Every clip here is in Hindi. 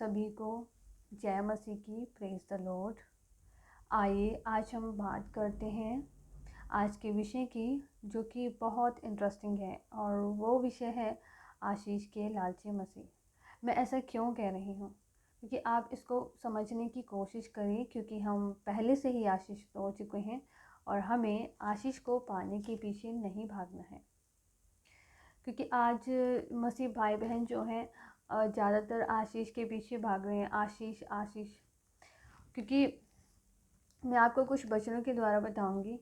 सभी को जय मसीह की, प्रेज द लॉर्ड। आइए आज हम बात करते हैं आज के विषय की, जो कि बहुत इंटरेस्टिंग है, और वो विषय है आशीष के लालची मसीह। मैं ऐसा क्यों कह रही हूँ? क्योंकि आप इसको समझने की कोशिश करें, क्योंकि हम पहले से ही आशीष हो चुके हैं और हमें आशीष को पाने के पीछे नहीं भागना है। क्योंकि आज मसीह भाई बहन जो हैं ज़्यादातर आशीष के पीछे भाग रहे हैं, आशीष आशीष। क्योंकि मैं आपको कुछ वचनों के द्वारा बताऊंगी।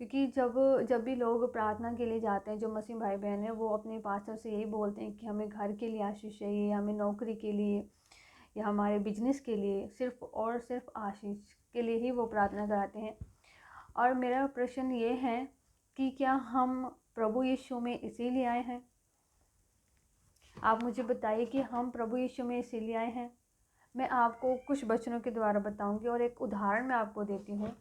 क्योंकि जब भी लोग प्रार्थना के लिए जाते हैं, जो मसीह भाई बहन हैं, वो अपने पास्टर से यही बोलते हैं कि हमें घर के लिए आशीष चाहिए, हमें नौकरी के लिए या हमारे बिजनेस के लिए, सिर्फ और सिर्फ आशीष के लिए ही वो प्रार्थना कराते हैं। और मेरा प्रश्न ये है कि क्या हम प्रभु यीशु में इसीलिए आए हैं? आप मुझे बताइए कि हम प्रभु यीशु में इसीलिए आए हैं। मैं आपको कुछ वचनों के द्वारा बताऊंगी और एक उदाहरण मैं आपको देती हूँ।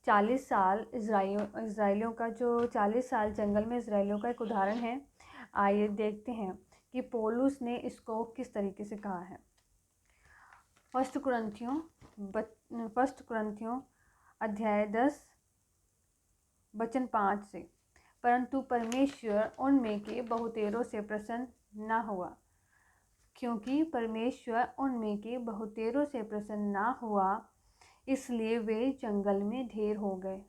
40 साल इज़राइलियों का, जो 40 साल जंगल में इज़राइलियों का एक उदाहरण है। आइए देखते हैं कि पौलुस ने इसको किस तरीके से कहा है। फर्स्ट कुरिन्थियों अध्याय 10 वचन 5 से। परंतु परमेश्वर उनमें के बहुतेरों से प्रसन्न न हुआ, क्योंकि परमेश्वर उनमें के बहुतेरों से प्रसन्न न हुआ, इसलिए वे जंगल में ढेर हो गए।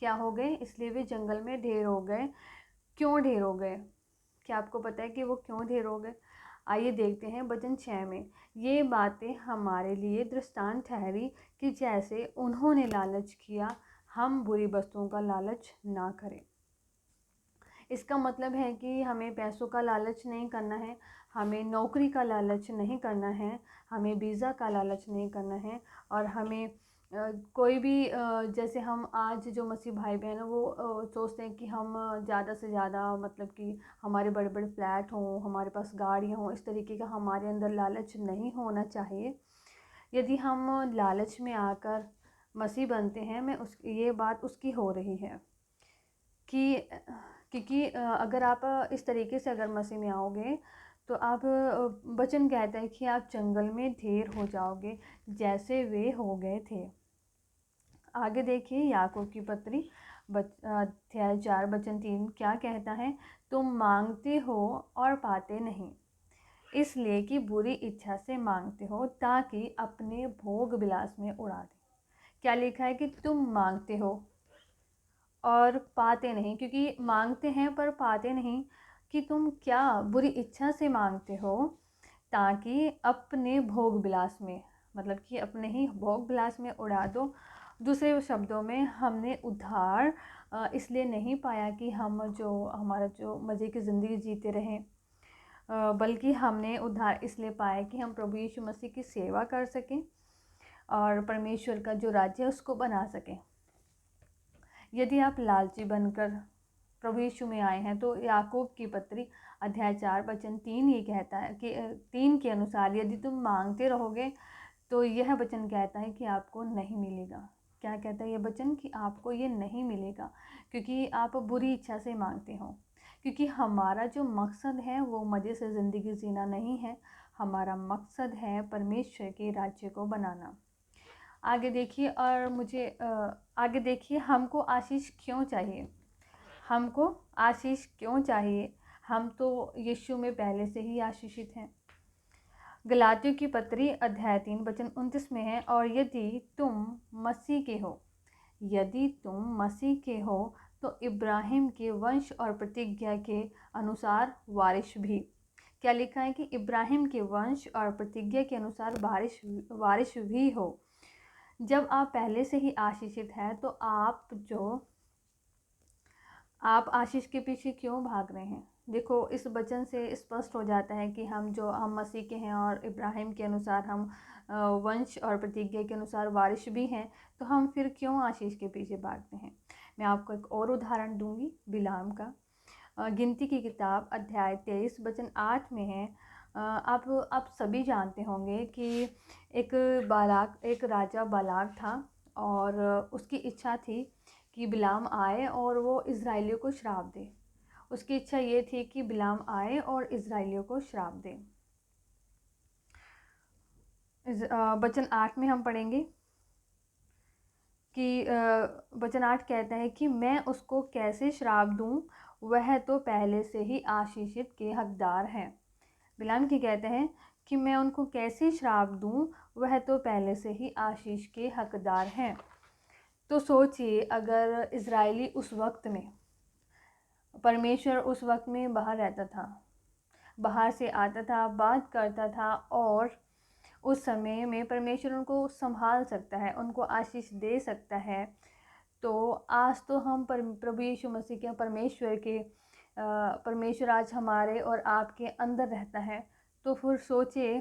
क्या हो गए? इसलिए वे जंगल में ढेर हो गए। क्यों ढेर हो गए? क्या आपको पता है कि वो क्यों ढेर हो गए? आइए देखते हैं वचन 6 में। ये बातें हमारे लिए दृष्टांत ठहरी कि जैसे उन्होंने लालच किया, हम बुरी वस्तुओं का लालच ना करें। इसका मतलब है कि हमें पैसों का लालच नहीं करना है, हमें नौकरी का लालच नहीं करना है, हमें वीज़ा का लालच नहीं करना है, और हमें कोई भी जैसे हम आज जो मसीह भाई बहन हैं वो सोचते हैं कि हम ज़्यादा से ज़्यादा, मतलब कि हमारे बड़े बड़े फ्लैट हों, हमारे पास गाड़ियाँ हों, इस तरीके का हमारे अंदर लालच नहीं होना चाहिए। यदि हम लालच में आकर मसीह बनते हैं, ये बात उसकी हो रही है कि क्योंकि अगर आप इस तरीके से अगर मसीह में आओगे तो आप वचन कहता है कि आप जंगल में ढेर हो जाओगे, जैसे वे हो गए थे। आगे देखिए याकूब की पत्री अध्याय 4 वचन 3 क्या कहता है? तुम मांगते हो और पाते नहीं, इसलिए कि बुरी इच्छा से मांगते हो, ताकि अपने भोग विलास में उड़ा दें। क्या लिखा है? कि तुम मांगते हो और पाते नहीं। क्योंकि मांगते हैं पर पाते नहीं, कि तुम क्या बुरी इच्छा से मांगते हो, ताकि अपने भोग विलास में, मतलब कि अपने ही भोग विलास में उड़ा दो। दूसरे शब्दों में, हमने उद्धार इसलिए नहीं पाया कि हमारा जो मज़े की ज़िंदगी जीते रहें, बल्कि हमने उद्धार इसलिए पाया कि हम प्रभु यीशु मसीह की सेवा कर सकें और परमेश्वर का जो राज्य है उसको बना सकें। यदि आप लालची बनकर प्रभु यीशु में आए हैं, तो याकूब की पत्री अध्याय 4 वचन 3 ये कहता है कि 3 के अनुसार यदि तुम मांगते रहोगे, तो यह वचन कहता है कि आपको नहीं मिलेगा। क्या कहता है ये वचन? कि आपको ये नहीं मिलेगा, क्योंकि आप बुरी इच्छा से मांगते हो। क्योंकि हमारा जो मकसद है वो मज़े से ज़िंदगी जीना नहीं है, हमारा मकसद है परमेश्वर के राज्य को बनाना। आगे देखिए, और मुझे आगे देखिए, हमको आशीष क्यों चाहिए? हमको आशीष क्यों चाहिए? हम तो यीशु में पहले से ही आशीषित हैं। गलातियों की पत्री अध्याय 3 वचन 29 में है, और यदि तुम मसीह के हो तो इब्राहिम के वंश और प्रतिज्ञा के अनुसार वारिस भी। क्या लिखा है? कि इब्राहिम के वंश और प्रतिज्ञा के अनुसार वारिस भी हो। जब आप पहले से ही आशीषित हैं, तो आप आशीष के पीछे क्यों भाग रहे हैं? देखो, इस वचन से स्पष्ट हो जाता है कि हम मसीह के हैं और इब्राहिम के अनुसार हम वंश और प्रतिज्ञा के अनुसार वारिस भी हैं, तो हम फिर क्यों आशीष के पीछे भागते हैं? मैं आपको एक और उदाहरण दूंगी, बिलाम का। गिनती की किताब अध्याय 23 वचन 8 में है। आप सभी जानते होंगे कि एक राजा बालाक था, और उसकी इच्छा थी कि बिलाम आए और वो इज़राइलियों को श्राप दे। उसकी इच्छा ये थी कि बिलाम आए और इज़राइलियों को श्राप दे। वचन 8 में हम पढ़ेंगे कि वचन 8 कहता है कि मैं उसको कैसे श्राप दूं, वह तो पहले से ही आशीषित के हकदार है। बिलाम की कहते हैं कि मैं उनको कैसे श्राप दूं, वह तो पहले से ही आशीष के हकदार हैं। तो सोचिए, अगर इज़राइली उस वक्त में, परमेश्वर उस वक्त में बाहर रहता था, बाहर से आता था, बात करता था, और उस समय में परमेश्वर उनको संभाल सकता है, उनको आशीष दे सकता है, तो आज तो हम प्रभु यीशु मसीह के परमेश्वर आज हमारे और आपके अंदर रहता है। तो फिर सोचिए,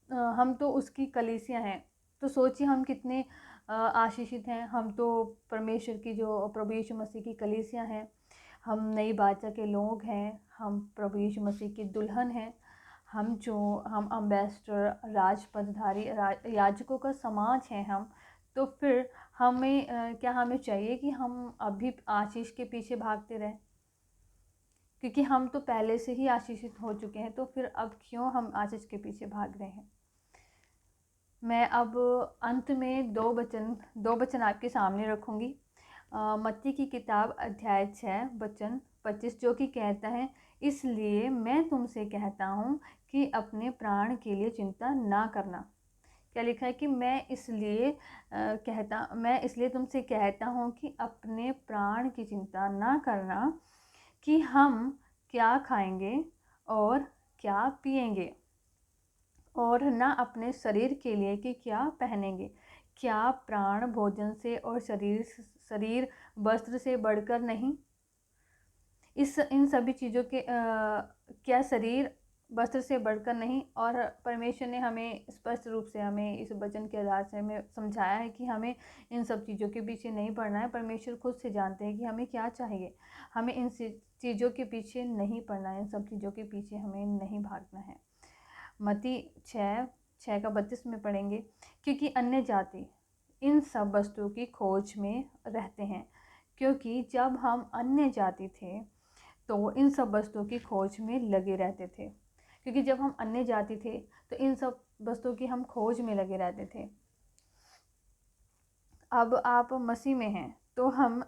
हम तो उसकी कलीसिया हैं, तो सोचिए हम कितने आशीषित हैं। हम तो परमेश्वर की, जो प्रभु यीशु मसीह की कलीसिया हैं, हम नई बाचा के लोग हैं, हम प्रभु यीशु मसीह की दुल्हन हैं, हम अम्बेसडर, राजपदधारी, याजकों का समाज हैं हम। तो फिर हमें क्या हमें चाहिए कि हम अभी आशीष के पीछे भागते रहें? क्योंकि हम तो पहले से ही आशीषित हो चुके हैं, तो फिर अब क्यों हम आशीष के पीछे भाग रहे हैं? मैं अब अंत में दो वचन आपके सामने रखूँगी। मत्ती की किताब अध्याय 6 वचन 25, जो कि कहता है, इसलिए मैं तुमसे कहता हूँ कि अपने प्राण के लिए चिंता ना करना। क्या लिखा है कि मैं इसलिए तुमसे कहता हूँ कि अपने प्राण की चिंता ना करना कि हम क्या खाएंगे और क्या पिएंगे, और न अपने शरीर के लिए कि क्या पहनेंगे। क्या प्राण भोजन से और शरीर वस्त्र से बढ़कर नहीं? इन सभी चीज़ों के क्या शरीर वस्त्र से बढ़कर नहीं? और परमेश्वर ने हमें स्पष्ट रूप से हमें इस वचन के आधार से हमें समझाया है कि हमें इन सब चीज़ों के पीछे नहीं पड़ना है। परमेश्वर खुद से जानते हैं कि हमें क्या चाहिए। हमें इन चीज़ों के पीछे नहीं पड़ना है, इन सब चीज़ों के पीछे हमें नहीं भागना है। मत्ती 6:32 में पढ़ेंगे, क्योंकि अन्य जाति इन सब वस्तुओं की खोज में रहते हैं। क्योंकि जब हम अन्य जाति थे तो इन सब वस्तुओं की खोज में लगे रहते थे। क्योंकि जब हम अन्य जाति थे तो इन सब वस्तुओं की हम खोज में लगे रहते थे। अब आप मसीह में हैं तो हमें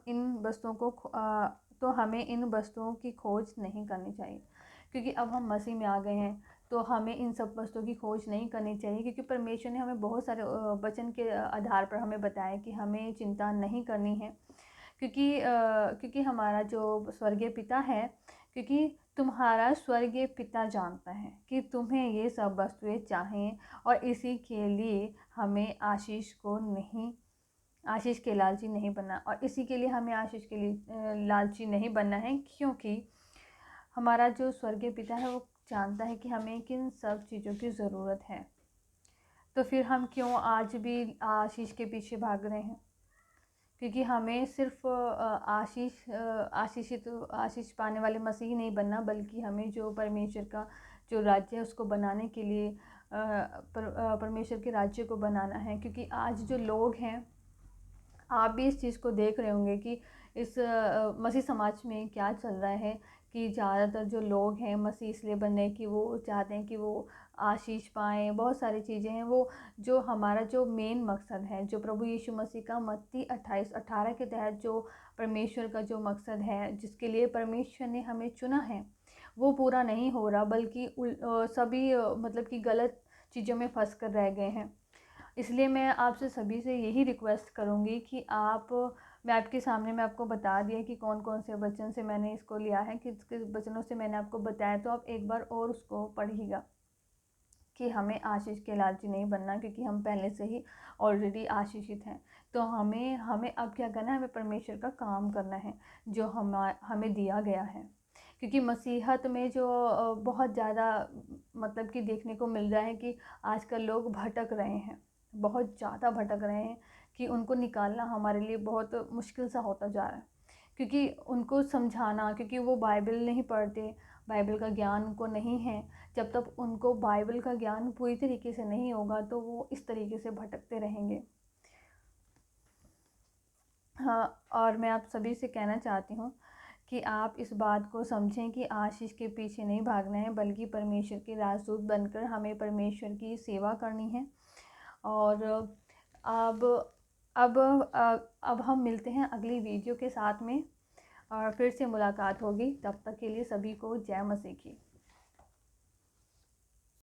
इन वस्तुओं की खोज नहीं करनी चाहिए। क्योंकि अब हम मसीह में आ गए हैं तो हमें इन सब वस्तुओं की खोज नहीं करनी चाहिए। क्योंकि परमेश्वर ने हमें बहुत सारे वचन के आधार पर हमें बताया कि हमें चिंता नहीं करनी है। क्योंकि हमारा जो स्वर्गीय पिता है, क्योंकि तुम्हारा स्वर्गीय पिता जानता है कि तुम्हें ये सब वस्तुएं चाहिए, और इसी के लिए हमें आशीष के लालची नहीं बनना, और इसी के लिए हमें आशीष के लिए लालची नहीं बनना है। क्योंकि हमारा जो स्वर्गीय पिता है वो जानता है कि हमें किन सब चीज़ों की ज़रूरत है। तो फिर हम क्यों आज भी आशीष के पीछे भाग रहे हैं? क्योंकि हमें सिर्फ आशीष पाने वाले मसीही नहीं बनना, बल्कि हमें जो परमेश्वर का जो राज्य है उसको बनाने के लिए परमेश्वर के राज्य को बनाना है। क्योंकि आज जो लोग हैं, आप भी इस चीज़ को देख रहे होंगे कि इस मसीह समाज में क्या चल रहा है, कि ज़्यादातर जो लोग हैं मसीह इसलिए बनने की वो चाहते हैं कि वो आशीष पाएँ, बहुत सारी चीज़ें हैं। वो जो हमारा जो मेन मकसद है, जो प्रभु यीशु मसीह का मत्ती 28:18 के तहत जो परमेश्वर का जो मकसद है, जिसके लिए परमेश्वर ने हमें चुना है, वो पूरा नहीं हो रहा, बल्कि सभी मतलब कि गलत चीज़ों में फंस कर रह गए हैं। इसलिए मैं आपसे सभी से यही रिक्वेस्ट करूँगी कि मैं आपके सामने मैं आपको बता दिया कि कौन कौन से वचन से मैंने इसको लिया है, किस किस वचनों से मैंने आपको बताया। तो आप एक बार और उसको पढ़िएगा कि हमें आशीष के लालची नहीं बनना, क्योंकि हम पहले से ही ऑलरेडी आशीषित हैं। तो हमें अब क्या करना है? हमें परमेश्वर का काम करना है जो हमें दिया गया है। क्योंकि मसीहत में जो बहुत ज़्यादा मतलब कि देखने को मिल रहा है कि आजकल लोग भटक रहे हैं, बहुत ज़्यादा भटक रहे हैं, कि उनको निकालना हमारे लिए बहुत मुश्किल सा होता जा रहा है। क्योंकि उनको समझाना, क्योंकि वो बाइबल नहीं पढ़ते, बाइबल का ज्ञान उनको नहीं है। जब तक उनको बाइबल का ज्ञान पूरी तरीके से नहीं होगा तो वो इस तरीके से भटकते रहेंगे। हाँ, और मैं आप सभी से कहना चाहती हूँ कि आप इस बात को समझें कि आशीष के पीछे नहीं भागना है, बल्कि परमेश्वर के राजदूत बनकर हमें परमेश्वर की सेवा करनी है। और अब अब अब हम मिलते हैं अगली वीडियो के साथ में, और फिर से मुलाकात होगी। तब तक के लिए सभी को जय मसीह की।